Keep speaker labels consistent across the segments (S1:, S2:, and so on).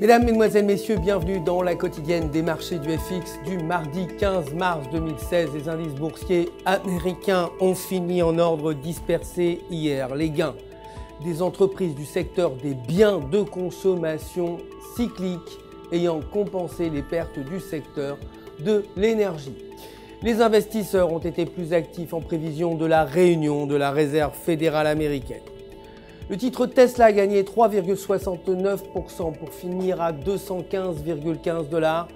S1: Mesdames, Mesdemoiselles, Messieurs, bienvenue dans la quotidienne des marchés du FX du mardi 15 mars 2016. Les indices boursiers américains ont fini en ordre dispersé hier. Les gains des entreprises du secteur des biens de consommation cycliques ayant compensé les pertes du secteur de l'énergie. Les investisseurs ont été plus actifs en prévision de la réunion de la Réserve fédérale américaine. Le titre Tesla a gagné 3,69% pour finir à 215,15 $.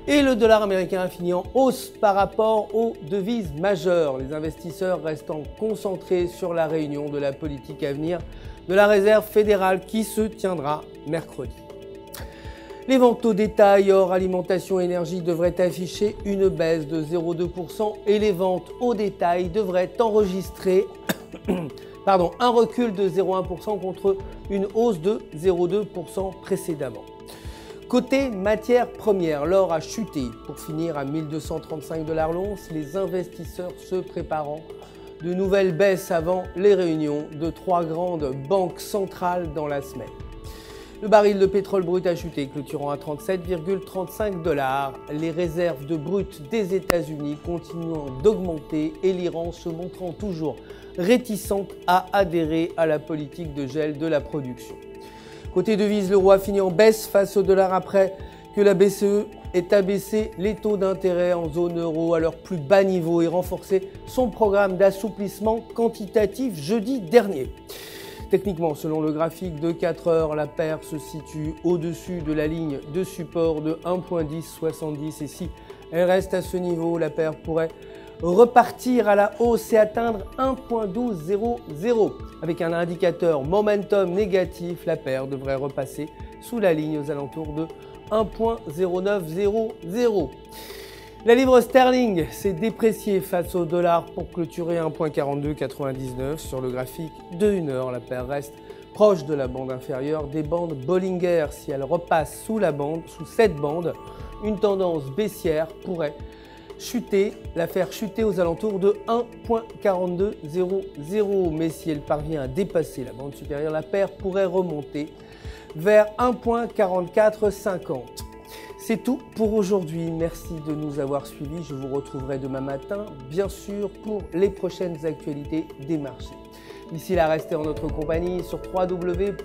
S1: Et le dollar américain a fini en hausse par rapport aux devises majeures. Les investisseurs restant concentrés sur la réunion de la politique à venir de la Réserve fédérale qui se tiendra mercredi. Les ventes au détail hors alimentation et énergie devraient afficher une baisse de 0,2% et les ventes au détail devraient enregistrer un recul de 0,1% contre une hausse de 0,2% précédemment. Côté matières premières, l'or a chuté pour finir à 1235 $ l'once, les investisseurs se préparant de nouvelles baisses avant les réunions de 3 grandes banques centrales dans la semaine. Le baril de pétrole brut a chuté, clôturant à 37,35 $. Les réserves de brut des États-Unis continuant d'augmenter et l'Iran se montrant toujours réticente à adhérer à la politique de gel de la production. Côté devises, l'euro a fini en baisse face au dollar après que la BCE ait abaissé les taux d'intérêt en zone euro à leur plus bas niveau et renforcé son programme d'assouplissement quantitatif jeudi dernier. Techniquement, selon le graphique de 4 heures, la paire se situe au-dessus de la ligne de support de 1,1070 et si elle reste à ce niveau, la paire pourrait repartir à la hausse et atteindre 1,1200. Avec un indicateur momentum négatif, la paire devrait repasser sous la ligne aux alentours de 1,0900. La livre sterling s'est dépréciée face au dollar pour clôturer 1,4299 sur le graphique de 1 heure. La paire reste proche de la bande inférieure des bandes Bollinger. Si elle repasse sous cette bande, une tendance baissière pourrait la faire chuter aux alentours de 1,4200. Mais si elle parvient à dépasser la bande supérieure, la paire pourrait remonter vers 1,4450. C'est tout pour aujourd'hui. Merci de nous avoir suivis. Je vous retrouverai demain matin, bien sûr, pour les prochaines actualités des marchés. D'ici là, restez en notre compagnie sur www.ufx.com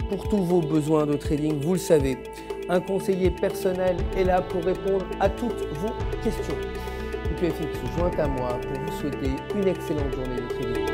S1: pour tous vos besoins de trading. Vous le savez, un conseiller personnel est là pour répondre à toutes vos questions. UFX se joint à moi pour vous souhaiter une excellente journée de trading.